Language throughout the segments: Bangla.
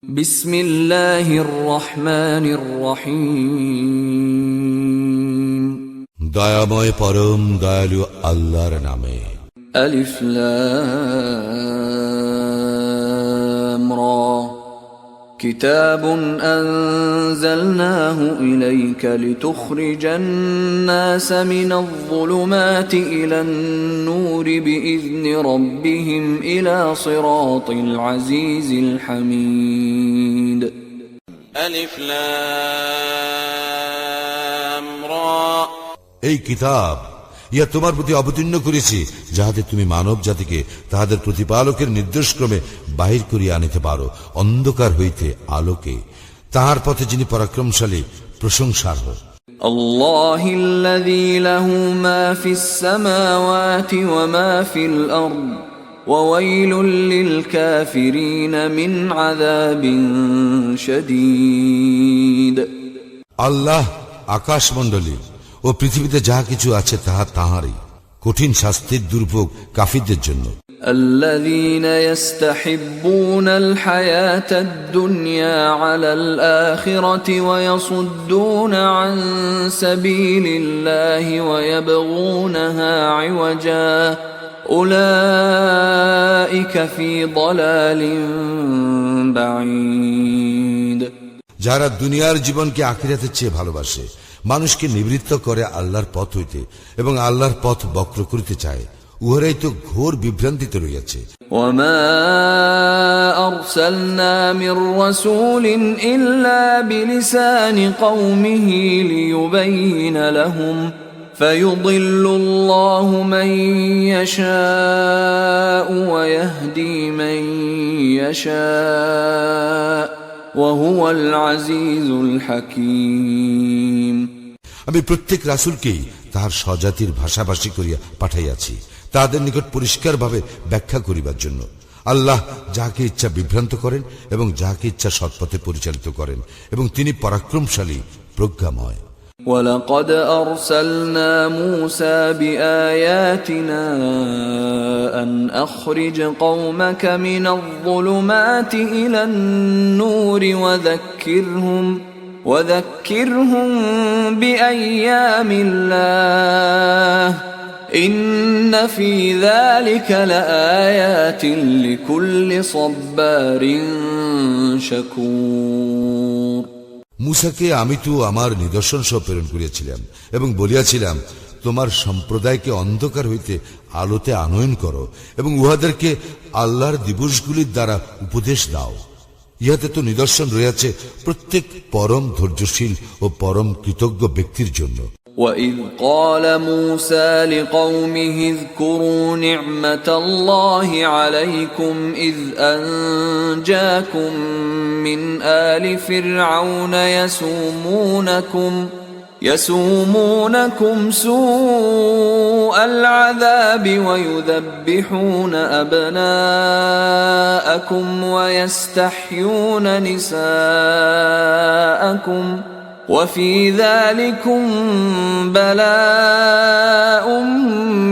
বিসমিল্লাহির রহমানির রহিম। দয়াময় পরম দয়ালু আল্লাহর নামে। আলিফ লাম রা। কিতাবুন আনজালনাহু ইলাইকা লিতুখরিজান নাসা মিনায-যুলুমাতি ইলান-নূরি বিইذনি রাব্বিহিম ইলা সিরাতিল আজিজিল হামিদ। আলিফ লাম রা। এই কিতাব ইয়া তোমার প্রতি অবতীর্ণ করেছি, যাহাতে তুমি মানব জাতিকে তাহাদের প্রতিপালকের নির্দেশক্রমে বাহির করিয়া আনিতে পারো অন্ধকার হইতে আলোকে, তাহার পথে যিনি পরাক্রমশালী প্রশংসার্হ। আল্লাহিল্লাযী লাহু মা ফিস সামাওয়াতি ওয়া মা ফিল আরদ ওয়া ওয়াইলুল লিল কাফিরিন মিন আযাবিন শাদীদ। আল্লাহ আকাশমণ্ডলী ও পৃথিবীতে যাহা কিছু আছে তাহা তাহারই, কঠিন শাস্তির দুর্ভোগ কাফিরদের জন্য। الذين يستحبون الحياة الدنيا على الآخرة ويصدون عن سبيل الله ويبغونها عوجا أولئك في ضلال بعيد। যারা দুনিয়ার জীবনকে আখিরাতের চেয়ে ভালোবাসে, মানুষকে নিবৃত্ত করে আল্লাহর পথ হইতে এবং আল্লাহর পথ বক্র করিতে চায়, উহারাই তো ঘোর বিভ্রান্তিতে রইয়াছে। وما أرسلنا من رسول إلا بلسان قومه ليبين لهم فيضل الله من يشاء ويهدي من يشاء وهو العزيز الحكيم। আমি প্রত্যেক রাসূলকেই তাহার স্বজাতির ভাষাভাষী করিয়া পাঠাইয়াছি, তাহাদের নিকট পরিষ্কারভাবে ব্যাখ্যা করিবার জন্য। আল্লাহ যাহাকে ইচ্ছা বিভ্রান্ত করেন এবং যাহাকে ইচ্ছা সৎপথে পরিচালিত করেন, এবং তিনি পরাক্রমশালী প্রজ্ঞাময়। وَلَقَدْ أَرْسَلْنَا مُوسَى بِآيَاتِنَا أَنْ أَخْرِجْ قَوْمَكَ مِنَ الظُّلُمَاتِ إِلَى النُّورِ وَذَكِّرْهُمْ بِأَيَّامِ اللَّهِ إِنَّ فِي ذَلِكَ لَآيَاتٍ لِكُلِّ صَبَّارٍ شَكُورٍ। মূসাকে আমি তো আমার নিদর্শন সহ প্রেরণ করিয়াছিলাম এবং বলিয়াছিলাম, তোমার সম্প্রদায়কে অন্ধকার হইতে আলোতে আনয়ন করো এবং উহাদেরকে আল্লাহর দিবসগুলির দ্বারা উপদেশ দাও। ইহাতে তো নিদর্শন রয়েছে প্রত্যেক পরম ধৈর্যশীল ও পরম কৃতজ্ঞ ব্যক্তির জন্য। وَإِذْ قَالَ مُوسَى لِقَوْمِهِ اذْكُرُوا نِعْمَةَ اللَّهِ عَلَيْكُمْ إِذْ أَنْجَاكُمْ مِنْ آلِ فِرْعَوْنَ يَسُومُونَكُمْ سُوءَ الْعَذَابِ وَيُذَبِّحُونَ أَبْنَاءَكُمْ وَيَسْتَحْيُونَ نِسَاءَكُمْ وَفِي ذَلِكُمْ بَلَاءٌ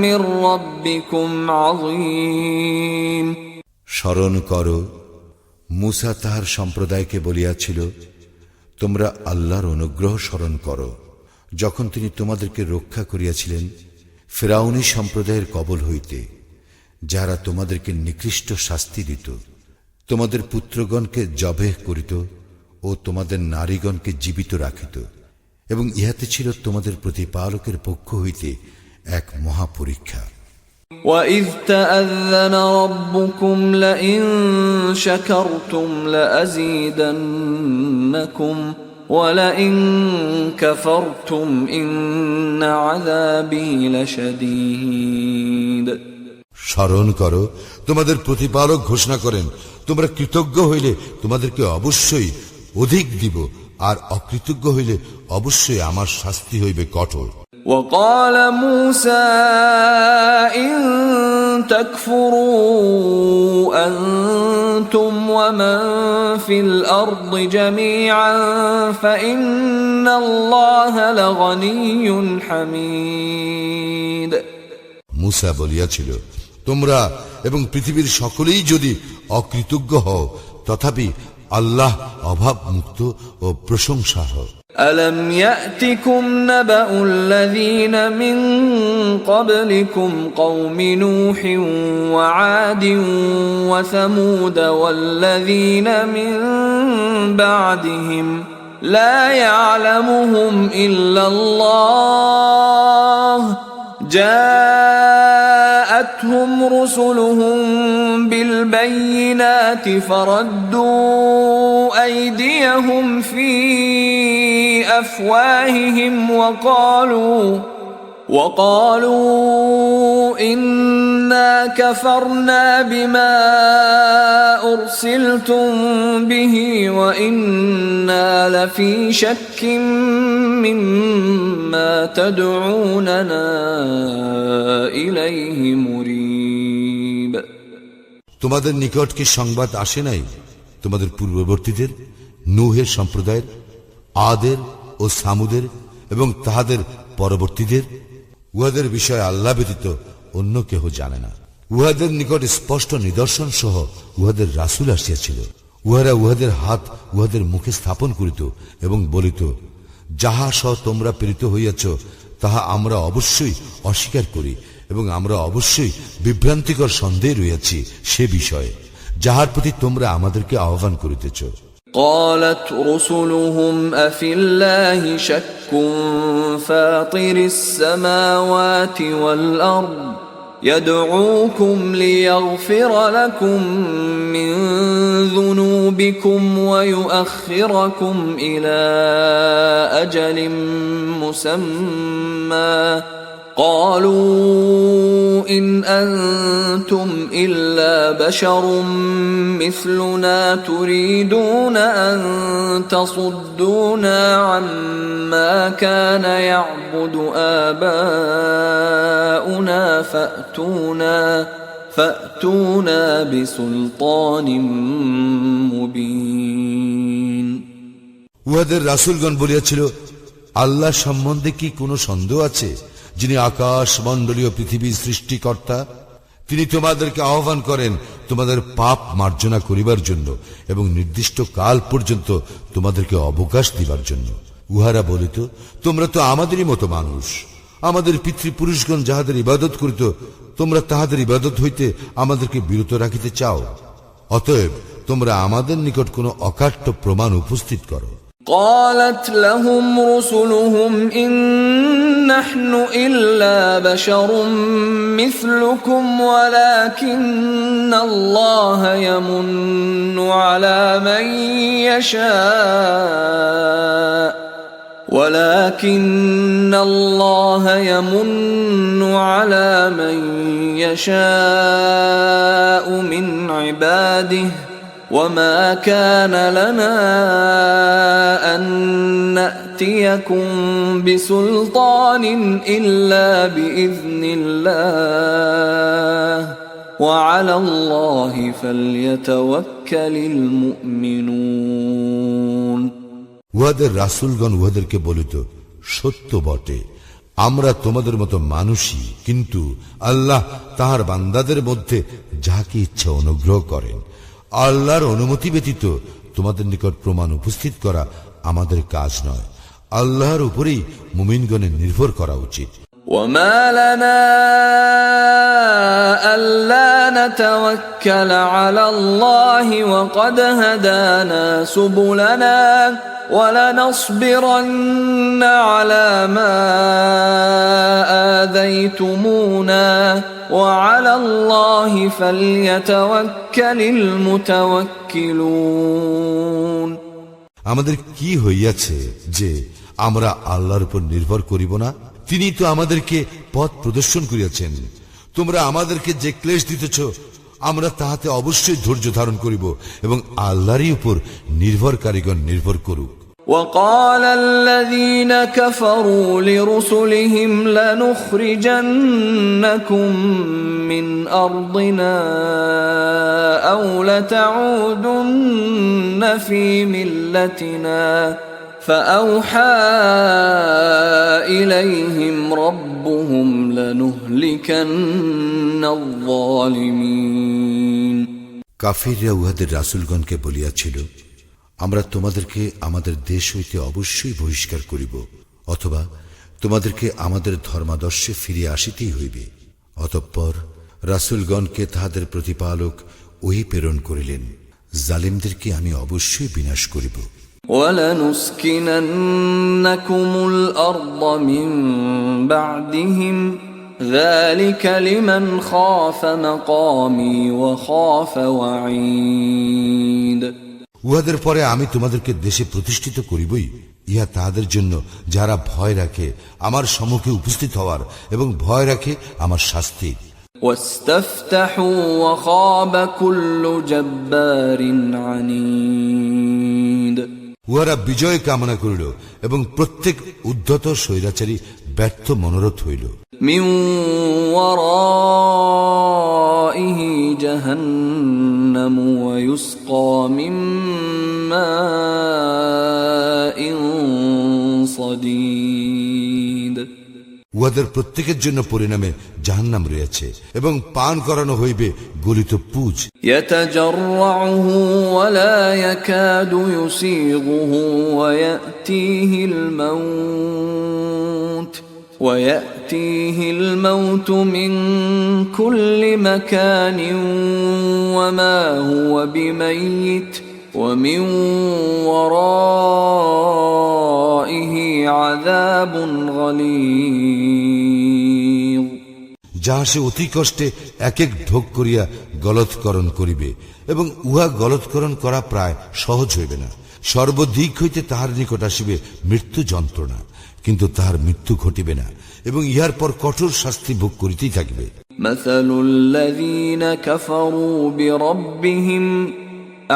مِّن رَّبِّكُمْ عَظِيمٌ। স্মরণ করো, মূসা তাহার সম্প্রদায়কে বলিয়াছিল, তোমরা আল্লাহর অনুগ্রহ স্মরণ করো, যখন তিনি তোমাদেরকে রক্ষা করিয়াছিলেন ফিরআউনী সম্প্রদায়ের কবল হইতে, যারা তোমাদেরকে নিকৃষ্ট শাস্তি দিত, তোমাদের পুত্রগণকে জবেহ করিত ও তোমাদের নারীগণকে জীবিত রাখিত, এবং ইহাতে ছিল তোমাদের প্রতিপালকের পক্ষ হইতে এক মহাপরীক্ষা। وَإِذْ تَأَذَّنَ رَبُّكُمْ لَئِن شَكَرْتُمْ لَأَزِيدَنَّكُمْ وَلَئِن كَفَرْتُمْ إِنَّ عَذَابِي لَشَدِيدٌ। স্মরণ করো, তোমাদের প্রতিপালক ঘোষণা করেন, তোমরা কৃতজ্ঞ হইলে তোমাদেরকে অবশ্যই অধিক দিব, আর অকৃতজ্ঞ হইলে অবশ্যই আমার শাস্তি হইবে কঠোর। وقال موسى إن تكفروا أنتم ومن في الأرض جميعا فإن الله لغني حميد। মূসা বলিয়াছিল, তোমরা এবং পৃথিবীর সকলেই যদি অকৃতজ্ঞ হও, তথাপি আল্লাহ অভাব মুক্ত ও প্রশংসাহ। ألم يأتكم نبأ الذين من قبلكم قوم نوح وعاد وثمود والذين من بعدهم لا يعلمهم إلا الله جاءتهم رسلهم بالبينات فردوا أيديهم في أفواههم وقالوا إنا كفرنا بما أرسلتم به وإنا لفي شك مما تدعوننا إليه مريب। তোমাদের নিকট কি সংবাদ আসে নাই তোমাদের পূর্ববর্তীদের নূহের সম্প্রদায়ের, আদের ও সামুদের এবং তাহাদের পরবর্তীদের? উহাদের বিষয়ে আল্লাহ ব্যতীত অন্য কেহ জানে না। উহাদের নিকট স্পষ্ট নিদর্শন সহ উহাদের রাসূল আসিয়াছিল। উহারা উহাদের হাত উহাদের মুখে স্থাপন করিত এবং বলিত, যাহা সহ তোমরা প্রেরিত হইয়াছ তাহা আমরা অবশ্যই অস্বীকার করি এবং আমরা অবশ্যই বিভ্রান্তিকর সন্দেহে রইয়াছি সে বিষয়ে যাহার প্রতি তোমরা আমাদেরকে আহ্বান করিতেছ। قالت رسلهم أفي الله شك فاطر السماوات والأرض يدعوكم ليغفر لكم من ذنوبكم ويؤخركم إلى أجل مسمى قالوا إن أنتم إلا بشر مثلنا تريدون أن تصدونا عما كان يعبد آباؤنا فأتونا بسلطان مبين। উহাদের রাসূলগণ বলিয়াছিল, আল্লাহ সম্বন্ধে কি কোনো সন্দেহ আছে, যিনি আকাশ মণ্ডলীয় পৃথিবীর সৃষ্টিকর্তা? তিনি তোমাদেরকে আহ্বান করেন তোমাদের পাপ মার্জনা করিবার জন্য এবং নির্দিষ্ট কাল পর্যন্ত তোমাদেরকে অবকাশ দিবার জন্য। উহারা বলিত, তোমরা তো আমাদেরই মতো মানুষ। আমাদের পিতৃপুরুষগণ যাহাদের ইবাদত করিত তোমরা তাহাদের ইবাদত হইতে আমাদেরকে বিরত রাখিতে চাও। অতএব তোমরা আমাদের নিকট কোনো অকাট্য প্রমাণ উপস্থিত করো। قالت لهم رسلهم إن نحن إلا بشر مثلكم ولكن الله يمن على من يشاء من عباده وما كان لنا أن نأتيكم بسلطان إلا بإذن الله وعلى الله فليتوكل المؤمنون। উহাদের রাসূলগণ উহাদেরকে বলিত, সত্য বটে, আমরা তোমাদের মতো মানুষই, কিন্তু আল্লাহ তাহার বান্দাদের মধ্যে যাকে ইচ্ছা অনুগ্রহ করেন। আল্লাহর অনুমতি ব্যতীত তোমাদের নিকট প্রমাণ উপস্থিত করা আমাদের কাজ নয়। আল্লাহর উপরেই মুমিনগণের নির্ভর করা উচিত। وما لنا ألا نتوكل على الله وقد هدانا سبلنا ولنصبرن على ما آذيتمونا وعلى الله فليتوكل المتوكلون। আমাদের কি হইয়াছে যে আমরা আল্লাহর উপর নির্ভর করিব না? তিনি তো আমাদেরকে পথ প্রদর্শন করিয়াছেন। তোমরা আমাদেরকে যে ক্লেশ দিতেছ আমরা তাহাতে অবশ্যই ধৈর্য ধারণ করিব এবং আল্লাহরই উপর নির্ভরকারীগণ নির্ভর করুক। وقال الذين كفروا لرسلهم لنخرجنكم من أرضنا أو لتعودن في ملتنا فأوحى إليهم ربهم لنهلكن الظالمين। কাফিররা উহাদের রাসূলগণকে বলিয়াছিল, আমরা তোমাদেরকে আমাদের দেশ হইতে অবশ্যই বহিষ্কার করিব, অথবা তোমাদেরকে আমাদের ধর্মাদর্শে ফিরে আসিতেই হইবে। অতঃপর রাসূলগণকে তাহাদের প্রতিপালক ওহী প্রেরণ করিলেন, জালিমদেরকে আমি অবশ্যই বিনাশ করিব। وَلَنُسْكِنَنَّكُمُ الْأَرْضَ مِنْ بَعْدِهِمْ ذَلِكَ لِمَنْ خَافَ مَقَامِي وَخَافَ وَعِيدِ। উহাদের পরে আমি তোমাদেরকে দেশে প্রতিষ্ঠিত করিবই, ইহা তাহাদের জন্য যারা ভয় রাখে আমার সম্মুখে উপস্থিত হওয়ার এবং ভয় রাখে আমার শাস্তি। وَاسْتَفْتَحُوا وَخَابَ كُلُّ جَبَّارٍ عَنِيدٍ। উহারা বিজয় কামনা করিল এবং প্রত্যেক উদ্ধত স্বৈরাচারী ব্যর্থ মনোরথ হইল। مِنْ وَرَائِهِ جَهَنَّمُ وَيُسْقَى مِنْ مَاءٍ صَدِيدٍ। উহাদের প্রত্যেকের জন্য পরিণামে জাহান্নাম রয়েছে এবং পান করানো হইবে গলিত পুজ। يَتَجَرَّعُهُ وَلَا يَكَادُ يُسِيغُهُ وَيَأْتِيهِ الْمَوْتُ مِنْ كُلِّ مَكَانٍ وَمَا هُوَ بِمَيِّتٍ وَمِنْ وَرَائِهِ عَذَابٌ غَلِيظٌ। যাহা সে অতি কষ্টে এক এক ঢোক করিয়া গলৎকরণ করিবে এবং উহা গলৎকরণ করা প্রায় সহজ হইবে না। সর্বদিক হইতে তাহার নিকট আসিবে মৃত্যু যন্ত্রণা, কিন্তু তাহার মৃত্যু ঘটিবে না এবং ইহার পর কঠোর শাস্তি ভোগ করিতেই থাকিবে। مثل الذين كفروا بربهم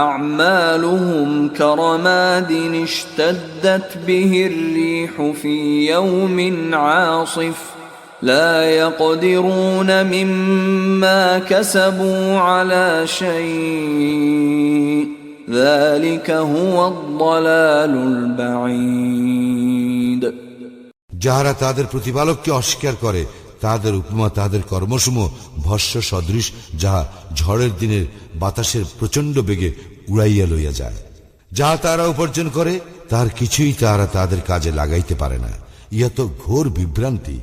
أعمالهم كرماد اشتدت به الريح في يوم عاصف لا يقدرون مما كسبوا على شيء ذلك هو الضلال البعيد। যাহারা তাদের প্রতিপালককে অস্বীকার করে তাহাদের উপমা তাহাদের কর্মসমূহ ভস্য সদৃশ, যাহা ঝড়ের দিনের বাতাসের প্রচন্ড বেগে উড়াইয়া লইয়া যায়। যাহা তাহারা উপার্জন করে তাহার কিছুই তাহারা তাদের কাজে লাগাইতে পারে না। ইহা তো ঘোর বিভ্রান্তি।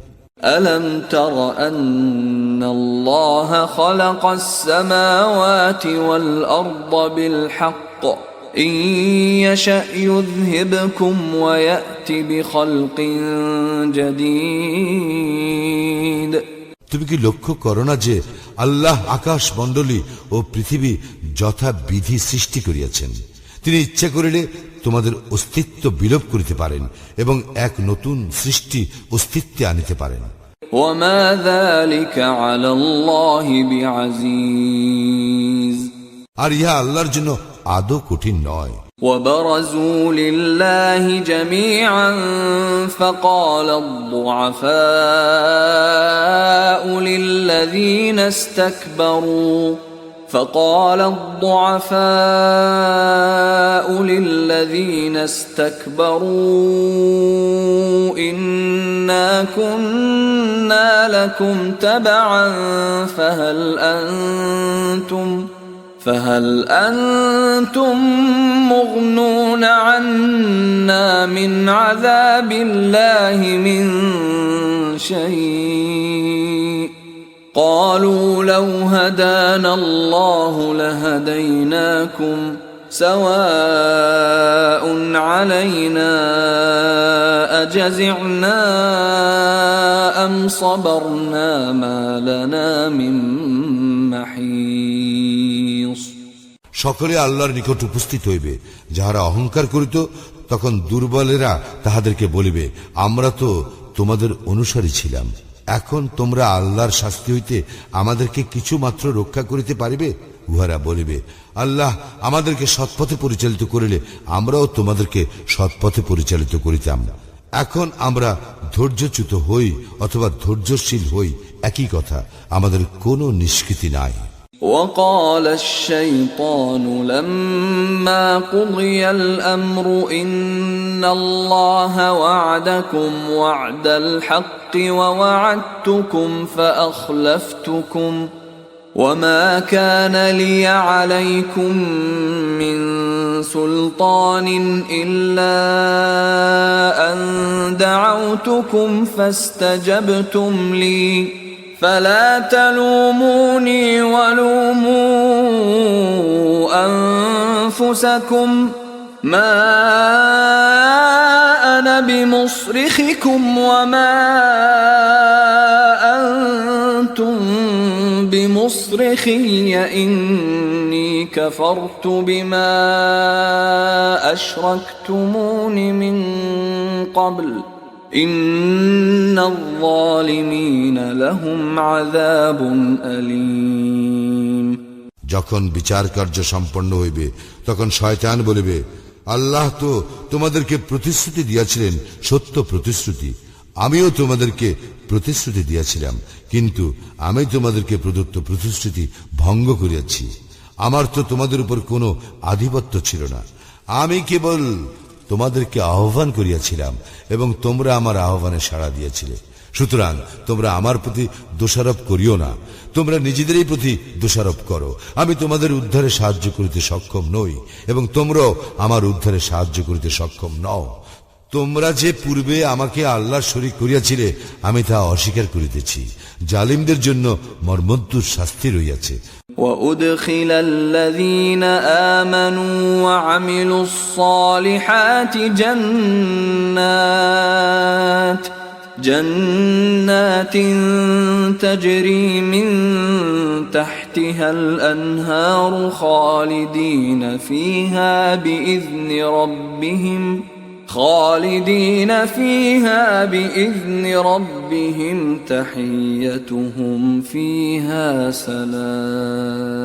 ألم تر أن الله خلق السماوات والأرض بالحق إن يشأ يذهبكم ويأت بخلق جديد। তুমি কি লক্ষ্য করো না যে আল্লাহ আকাশ মণ্ডলী ও পৃথিবী যথা বিধি সৃষ্টি করিয়াছেন? তিনি ইচ্ছা করিলে তোমাদের অস্তিত্ব বিলোপ করিতে পারেন এবং এক নতুন সৃষ্টি অস্তিত্বে আনিতে পারেন। وما ذلك على الله بعزيز। আর ইহা আল্লাহর জন্য আদৌ কঠিন নয়। وبرزوا لله جميعا فقال الضعفاء للذين استكبروا إنا كنا لكم تبعا فهل أنتم مغنون عنا من عذاب الله من شيء قالوا لو هدانا الله لهديناكم سواء علينا أجزعنا أم صبرنا ما لنا من محيص। সকলে আল্লাহর নিকট উপস্থিত হইবে। যাহারা অহংকার করিত তখন দুর্বলেরা তাহাদেরকে বলিবে, আমরা তো তোমাদের অনুসারী ছিলাম, এখন তোমরা আল্লাহর শাস্তি হইতে আমাদেরকে কিছু মাত্র রক্ষা করিতে পারিবে? উহারা বলিবে, আল্লাহ আমাদেরকে সৎপথে পরিচালিত করিলে আমরাও তোমাদেরকে সৎপথে পরিচালিত করিতাম। এখন আমরা ধৈর্যচ্যুত হই অথবা ধৈর্যশীল হই, একই কথা, আমাদের কোনো নিষ্কৃতি নাই। وقال الشيطان لما قضي الأمر إن الله وعدكم وعد الحق ووعدتكم وما كان لي عليكم من سلطان إلا أن دعوتكم فاستجبتم لي فلا تلوموني ولوموا أنفسكم ما أنا بمصرخكم وما أنتم بمصرخي إني كفرت بما أشركتمون من قبل إن الظالمين لهم عذاب أليم যখন বিচার কার্য সম্পন্ন হইবে তখন শয়তান বলিবে, আল্লাহ তো তোমাদেরকে প্রতিশ্রুতি দিয়াছিলেন সত্য প্রতিশ্রুতি, আমিও তোমাদেরকে প্রতিশ্রুতি দিয়াছিলাম, কিন্তু আমি তোমাদেরকে প্রদত্ত প্রতিশ্রুতি ভঙ্গ করিয়াছি। আমার তো তোমাদের উপর কোনো আধিপত্য ছিল না, আমি কেবল তোমাদেরকে আহ্বান করিয়াছিলাম এবং তোমরা আমার আহ্বানে সাড়া দিয়েছিলে। সুতরাং তোমরা আমার প্রতি দোষারোপ করিও না, তোমরা নিজেদেরই প্রতি দোষারোপ করো। আমি তোমাদের উদ্ধারে সাহায্য করিতে সক্ষম নই এবং তোমরাও আমার উদ্ধারে সাহায্য করিতে সক্ষম নও। তোমরা যে পূর্বে আমাকে আল্লাহর শরীক করিয়াছিলে আমি তা অস্বীকার করিতেছি। জালিমদের জন্য মর্মন্তুর শাস্তি রইয়াছে। وأدخل الذين آمنوا وعملوا الصالحات جنات تجري من تحتها الأنهار خالدين فيها بإذن ربهم تحيتهم فيها سلام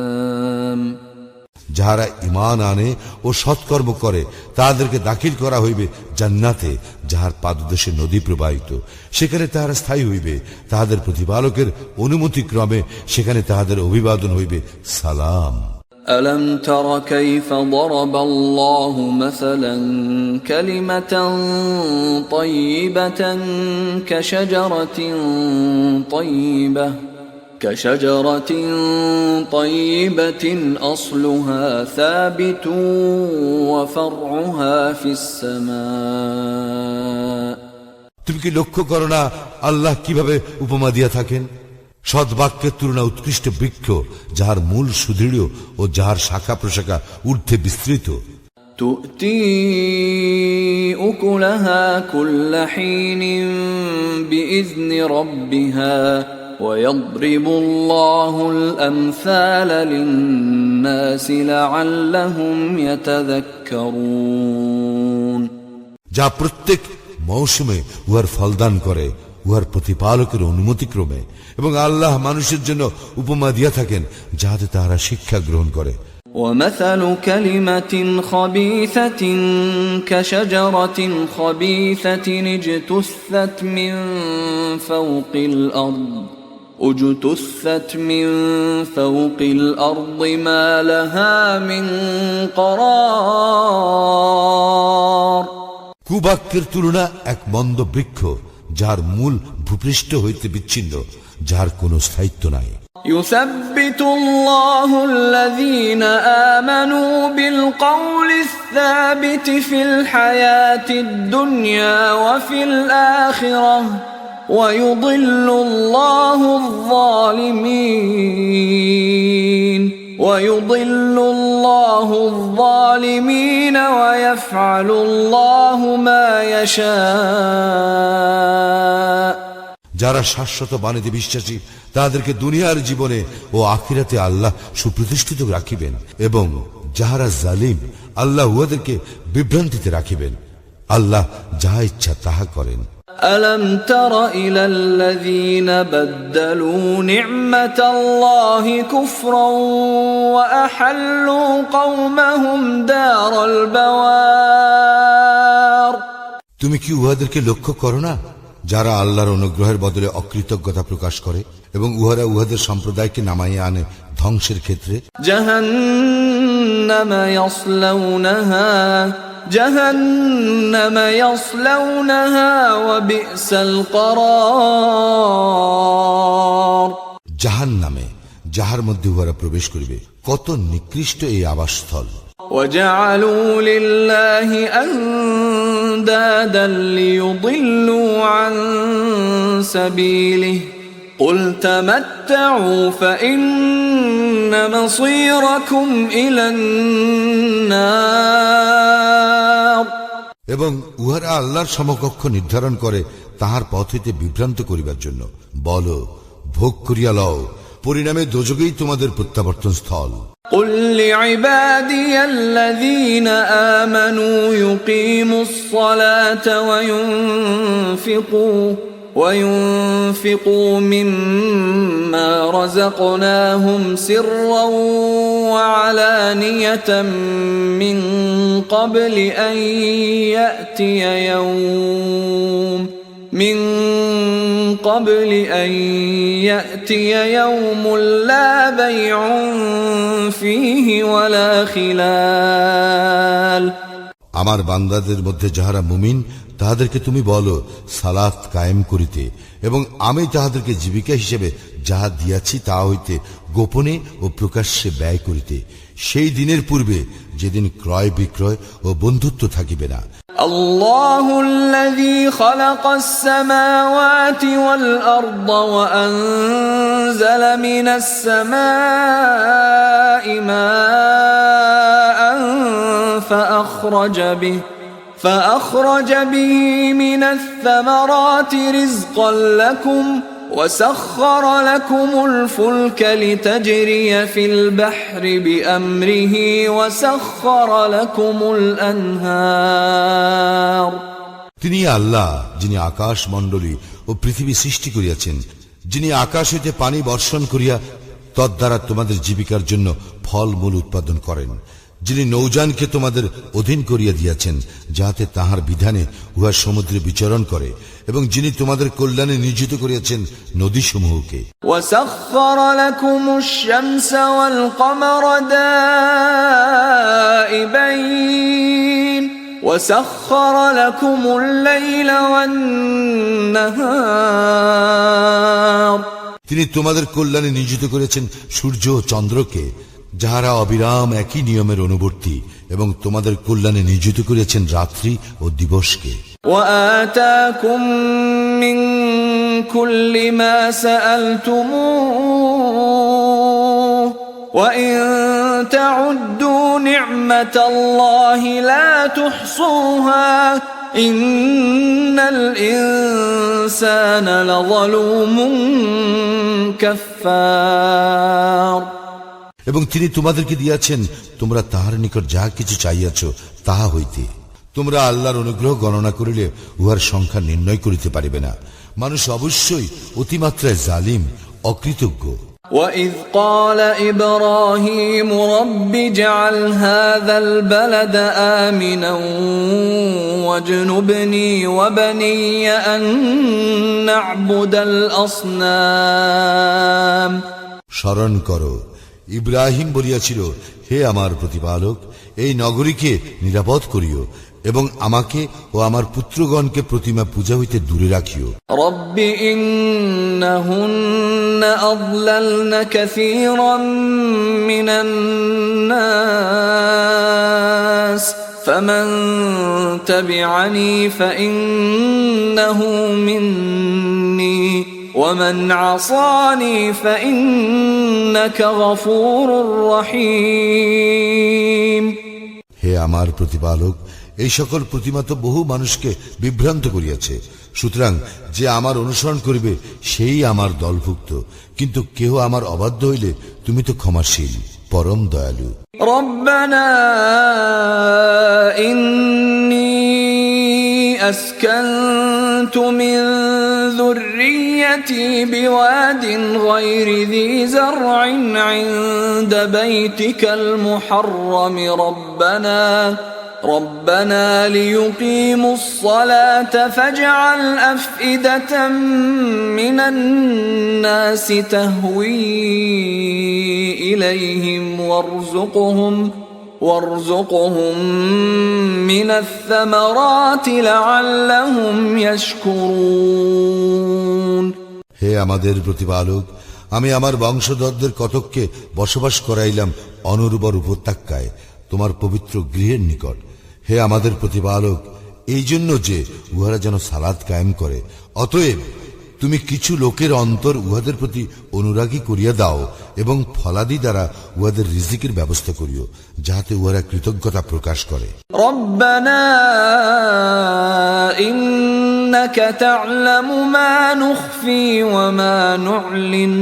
যাহারা ঈমান আনে ও সৎকর্ম করে তাদেরকে দাখিল করা হইবে জান্নাতে, যাহার পাদদেশে নদী প্রবাহিত, সেখানে তাহারা স্থায়ী হইবে। তাহাদের প্রতিপালকের অনুমতি ক্রমে সেখানে তাহাদের অভিবাদন হইবে সালাম। ألم تر كيف ضرب الله مثلا كلمة طيبة كشجرة طيبة أصلها ثابت وفرعها في السماء তুমি কি লক্ষ্য করো না আল্লাহ কিভাবে উপমা দিয়া থাকেন? সদ্বাক্যের তুলনা উৎকৃষ্ট বৃক্ষ, যাহার মূল সুদৃঢ় ও যাহার শাখা প্রশাখা ঊর্ধ্বে বিস্তৃত। تؤتي أكلها كل حين بإذن ربها ويضرب الله الأمثال للناس لعلهم يتذكرون যা প্রত্যেক মৌসুমে উহার ফলদান করে উহার প্রতিপালকের অনুমতিক্রমে, এবং আল্লাহ মানুষের জন্য উপমা দিয়া থাকেন যাহাতে তাহারা শিক্ষা গ্রহণ করে। ومثل كلمة خبيثة كشجرة خبيثة اجتثت من فوق الأرض ما لها من قرار কুবাক্যের তুলনা এক মন্দ বৃক্ষ, যাহার মূল ভূপৃষ্ঠ হইতে বিচ্ছিন্ন, যাহার কোনো স্থায়িত্ব নাই। يثبت الله الذين آمنوا بالقول الثابت في الحياة الدنيا وفي الآخرة ويضل الله الظالمين ويفعل الله ما يشاء যারা শাশ্বত বাণীতে বিশ্বাসী তাদেরকে দুনিয়ার জীবনে ও আখিরাতে আল্লাহ সুপ্রতিষ্ঠিত রাখিবেন, এবং যাহারা জালিম আল্লাহ উহাদেরকে বিভ্রান্তিতে রাখিবেন। আল্লাহ যাহা ইচ্ছা তাহা করেন। ألم تر إلى الذين بدلوا نعمة الله كفرا وأحلوا قومهم دار البوار তুমি কি উহাদেরকে লক্ষ্য করো না যারা আল্লাহর অনুগ্রহের বদলে অকৃতজ্ঞতা প্রকাশ করে এবং উহারা উহাদের সম্প্রদায়কে নামাইয়া আনে ধ্বংসের ক্ষেত্রে? جهنم يصلونها وبئس القرار যাহার মধ্যে উহারা প্রবেশ করিবে। কত নিকৃষ্ট এই আবাসস্থল। وجعلوا لله أندادا ليضلوا عن سبيله قل تمتعوا فإن مصيركم إلى النار। এবং উহারা আল্লাহর সমকক্ষ নির্ধারণ করে তাহার পথ হইতে বিভ্রান্ত করিবার জন্য। বল, ভোগ করিয়া লও, পরিণামে দোজখেই তোমাদের প্রত্যাবর্তন স্থল। قل لعبادي الذين آمنوا يقيموا الصلاة وينفقوا مما رزقناهم سرا وعلانية من قبل أن يأتي يوم لا بيع فيه ولا خلال। আমার বান্দাদের মধ্যে যাহারা মুমিন তাহাদেরকে তুমি বলো সালাত কায়েম করিতে, এবং আমি তাহাদেরকে জীবিকা হিসেবে যাহা দিয়াছি তা হইতে গোপনে ও প্রকাশ্যে ব্যয় করিতে, সেই দিনের পূর্বে যেদিন ক্রয় বিক্রয় ও বন্ধুত্ব থাকিবে না। الله الذي خلق السماوات والأرض وأنزل من السماء ماء فأخرج به من الثمرات رزقا لكم وسخر لكم الفلك لتجري في البحر بأمره وسخر لكم الأنهار। তিনি আল্লাহ যিনি আকাশ মণ্ডলী ও পৃথিবী সৃষ্টি করিয়াছেন, যিনি আকাশ হইতে পানি বর্ষণ করিয়া তদ্বারা তোমাদের জীবিকার জন্য ফল মূল উৎপাদন করেন, যিনি নৌযানকে তোমাদের অধীন করিয়া দিয়াছেন যাহাতে তাহার বিধানে উহা সমুদ্রে বিচরণ করে, এবং যিনি তোমাদের কল্যাণে নিয়োজিত করিয়াছেন নদীসমূহকে। وسخر لكم الشمس والقمر دائبين وسخر لكم الليل والنهار। তিনি তোমাদের কল্যাণে নিয়োজিত করেছেন সূর্য ও চন্দ্রকে, যাহারা অবিরাম একই নিয়মের অনুবর্তী, এবং তোমাদের কল্যাণে নিয়োজিত করেছেন রাত্রি ও দিবসকে। وآتاكم من كل ما سألتموه وإن تعدوا نعمة الله لا تحصوها إن الإنسان لظلوم كفار। এবং তিনি তোমাদেরকে দিয়াছেন তোমরা তাহার নিকট যাহা কিছু চাইয়াছ তাহা হইতে। তোমরা আল্লাহর অনুগ্রহ গণনা করিলে উহার সংখ্যা নির্ণয় করিতে পারিবে না। মানুষ অবশ্যই অতিমাত্রায় জালিম, অকৃতজ্ঞ। وَإِذْ قَالَ إِبْرَاهِيمُ رَبِّ اجْعَلْ هَذَا الْبَلَدَ آمِنًا وَاجْنُبْنِي وَبَنِيَّ أَن نَّعْبُدَ الْأَصْنَامَ। স্মরণ করো, ইব্রাহিম বলিয়াছিল, হে আমার প্রতিপালক, এই নগরীকে নিরাপদ করিও এবং আমাকে ও আমার পুত্রগণকে প্রতিমা পূজা হইতে দূরে রাখিও। রব্বি ইন্নাহুন্না আযলালনা কাসীরাম মিনান নাস ফামান তাবিআনি ফাইন্নাহু মিন্নী ومن عصاني فإنك غفور رحيم। হে আমার প্রতিপালক, এই সকল প্রতিমা তো বহু মানুষকে বিভ্রান্ত করিয়াছে, সুতরাং যে আমার অনুসরণ করিবে সেই আমার দলভুক্ত, কিন্তু কেহ আমার অবাধ্য হইলে তুমি তো ক্ষমাশীল, পরম দয়ালু। রব্বানা ইন্নী أسكنت من ذريتي بواد غير ذي زرع عند بيتك المحرم ربنا ليقيموا الصلاة فاجعل أفئدة من الناس تهوي إليهم وارزقهم من الثمرات لعلهم يشكرون। হে আমাদের প্রতিপালক, আমি আমার বংশধরদের কতককে বসবাস করাইলাম অনুর্বর উপত্যকায় তোমার পবিত্র গৃহের নিকট। হে আমাদের প্রতিপালক, এই জন্য যে উহারা যেন সালাত কায়েম করে। অতএব তুমি কিছু লোকের অন্তর উহাদের প্রতি অনুরাগী করিয়া দাও এবং ফলাদি দ্বারা উহাদের রিজিকের ব্যবস্থা করিও, যাহাতে উহারা কৃতজ্ঞতা প্রকাশ করে। রব্বানা ইন্নাকা তা'লামু মা নুখফি ওয়া মা নু'লিন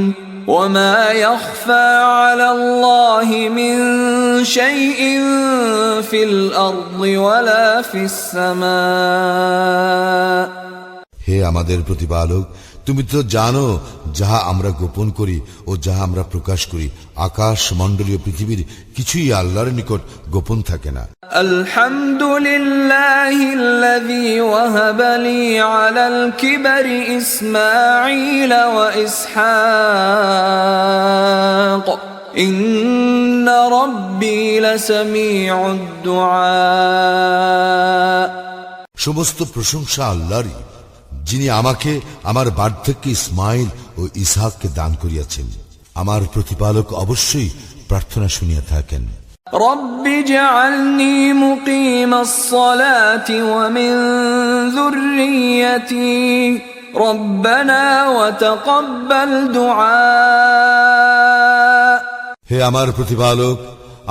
ওয়া মা ইয়াখফা 'আলাল্লাহি মিন শাইইন ফিল আরদি ওয়ালা ফিস সামা। হে আমাদের প্রতিপালক, তুমি তো জানো যাহা আমরা গোপন করি ও যাহা আমরা প্রকাশ করি। আকাশ মণ্ডলীয় পৃথিবীর কিছুই আল্লাহর নিকট গোপন থাকে না। আলহামদুলিল্লাহিল্লাযী ওয়াহাবা লি আলাল কিবরি ইসমাঈল ওয়া ইসহাক ইন্না রাব্বী লাসামিউদ দুআ। সমস্ত প্রশংসা আল্লাহরই, যিনি আমাকে আমার বার্ধক্যে ইসমাইল ও ইসহাককে দান করিয়াছেন। আমার প্রতিপালক অবশ্যই প্রার্থনা শুনিয়া থাকেন। রব্বি জাআলনি মুকিমাস সালাতি ওয়া মিন যুররিয়্যাতি রব্বানা ওয়া তাকাব্বাল দুআ। হে আমার প্রতিপালক,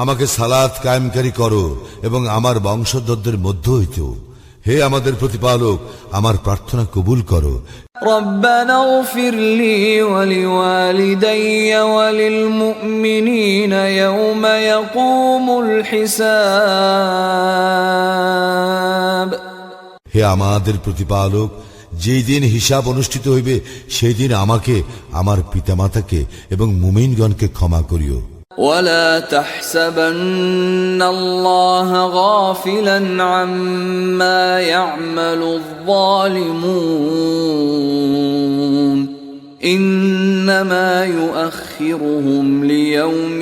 আমাকে সালাত কায়েমকারী করো এবং আমার বংশধরদের মধ্য হইতেও। হে আমাদের প্রতিপালক, আমার প্রার্থনা কবুল করো। রব্বানা ইগফির লি ওয়া লিওয়ালিদাইয়া ওয়া লিল মুমিনিনা ইয়াওমা ইয়াকুমুল হিসাব। হে আমাদের প্রতিপালক, যেই দিন হিসাব অনুষ্ঠিত হইবে সেই দিন আমাকে, আমার পিতামাতাকে এবং মুমিনগণকে ক্ষমা করিও। ولا تحسبن الله غافلا عما يعمل الظالمون إنما يؤخرهم ليوم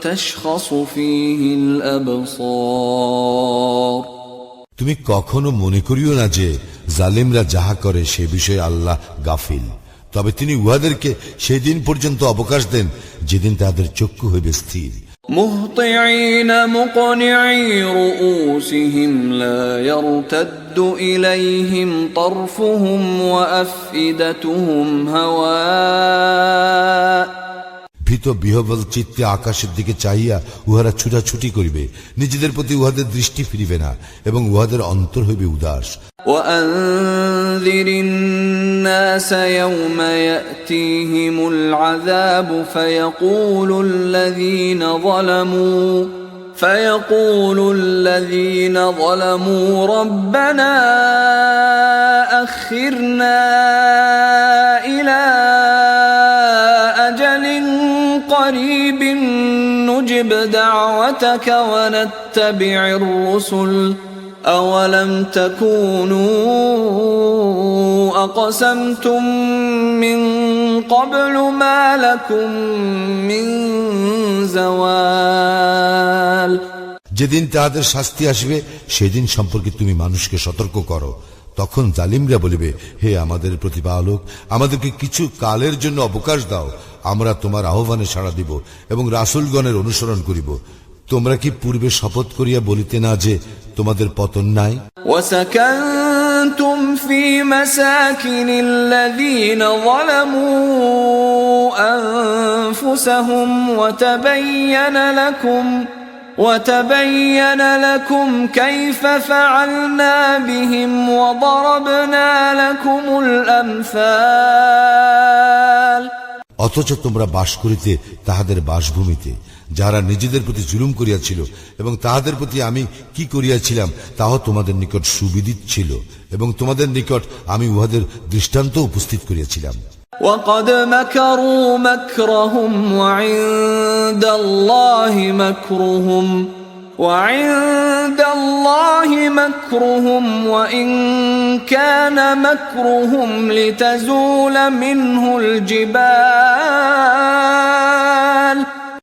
تشخص فيه الأبصار। তুমি কখনো মনে করিও না যে জালিমরা যাহা করে সে বিষয়ে আল্লাহ গাফিল, তবে তিনি উহাদেরকে সেই দিন পর্যন্ত অবকাশ দেন যেদিন তাদের চক্ষু হইবে স্থির। মুহতিঈন মুকনিঈ রুউসিহিম লা ইয়ারতাদ্দু ইলাইহিম তারফুহুম ওয়া আফইদাতুহুম হাওয়া। ভীত বিহ্বল চিত্তে আকাশের দিকে চাহিয়া উহারা ছুটাছুটি করিবে, নিজেদের প্রতি উহাদের দৃষ্টি ফিরিবে না এবং উহাদের অন্তর হইবে উদাস। وأنذر الناس يوم يأتيهم العذاب فيقول الذين ظلموا ربنا أخرنا إلى أجل قريب نجب دعوتك ونتبع الرسل أولم تكونوا أقسمتم من قبل ما لكم من زوال। যেদিন তাদের শাস্তি আসবে সেদিন সম্পর্কে তুমি মানুষকে সতর্ক করো। তখন জালিমরা বলিবে, হে আমাদের প্রতিপালক, আমাদেরকে কিছু কালের জন্য অবকাশ দাও, আমরা তোমার আহ্বানে সাড়া দিব এবং রাসূলগণের অনুসরণ করিব। তোমরা কি পূর্বে শপথ করিয়া বলিতে না যে তোমাদের পতন নাই? وسكنتم في مساكن الذين ظلموا أنفسهم وتبين لكم كيف فعلنا بهم وضربنا لكم الأمثال। অথচ তোমরা বাস করিতে তাহাদের বাসভূমিতে, যারা নিজেদের প্রতি জুলুম করিয়াছিল, এবং তাহাদের প্রতি আমি কি করিয়াছিলাম তাও তোমাদের নিকট সুবিদিত ছিল, এবং তোমাদের নিকট আমি উহাদের দৃষ্টান্ত উপস্থিত করিয়াছিলাম। وقد مكروا مكرهم وعند الله مكرهم وإن كان مكرهم لتزول منه الجبال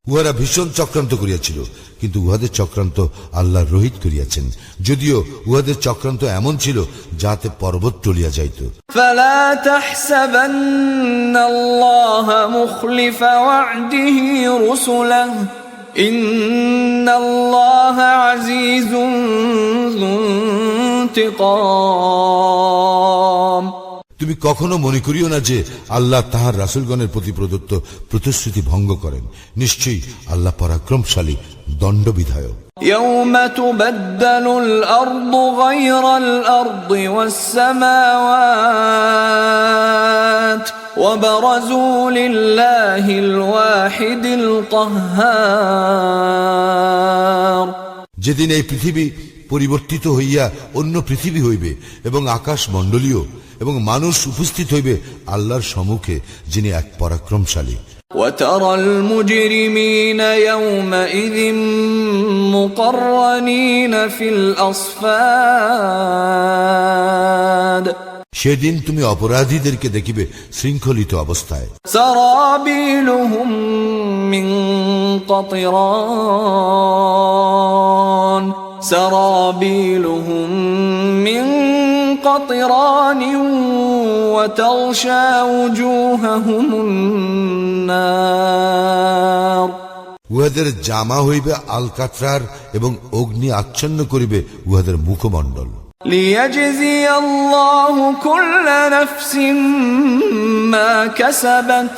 উহারা ভীষণ চক্রান্ত করিয়াছিল, কিন্তু উহাদের চক্রান্ত আল্লাহ রহিত করিয়াছেন, যদিও উহাদের চক্রান্ত এমন ছিল যাতে পর্বত টলিয়া যাইত। فلا تحسبن الله مخلف وعده رسله إن الله عزيز ذو انتقام। তুমি কখনো মনে করিও না যে আল্লাহ তাহার রাসূলগণের প্রতি প্রদত্ত প্রতিশ্রুতি ভঙ্গ করেন। নিশ্চয়ই আল্লাহ পরাক্রমশালী, দণ্ডবিধায়ক। يوم تبدل الأرض غير الأرض والسماوات وبرزوا لله الواحد القهار। যেদিন এই পৃথিবী পরিবর্তিত হইয়া অন্য পৃথিবী হইবে এবং আকাশ মণ্ডলীয় এবং মানুষ উপস্থিত হইবে আল্লাহর সম্মুখে, যিনি এক পরাক্রমশালী। وترى المجرمين يومئذ مقرنين في الأصفاد। সেদিন তুমি অপরাধীদেরকে দেখিবে শৃঙ্খলিত অবস্থায়। سرابيلهم من قطران سرابيلهم من قطران وتغشى وجوههم النار। উহাদের জামা হইবে আলকাতরার এবং অগ্নি আচ্ছন্ন করিবে উহাদের মুখমণ্ডল। ليجزي الله كل نفس ما كسبت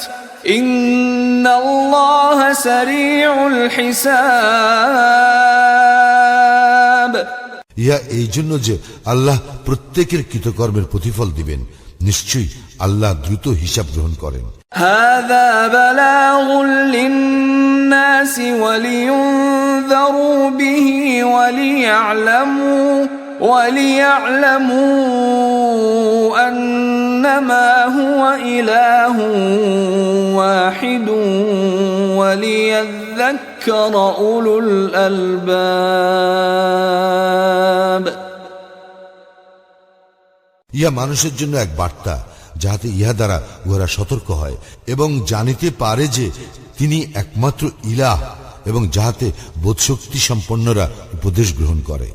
إن الله سريع الحساب। ইহা এই জন্য যে আল্লাহ প্রত্যেকের কৃতকর্মের প্রতিফল দিবেন, নিশ্চয়ই আল্লাহ দ্রুত হিসাব গ্রহণ করেন। هذا بلاغ للناس ولينذروا به وليعلموا أنما هو إله واحد وليذكر أولو الألباب। ইহা মানুষের জন্য এক বার্তা, যাহাতে ইহা দ্বারা উহারা সতর্ক হয় এবং জানিতে পারে যে তিনি একমাত্র ইলাহ, এবং যাহাতে বোধশক্তি সম্পন্নরা উপদেশ গ্রহণ করে।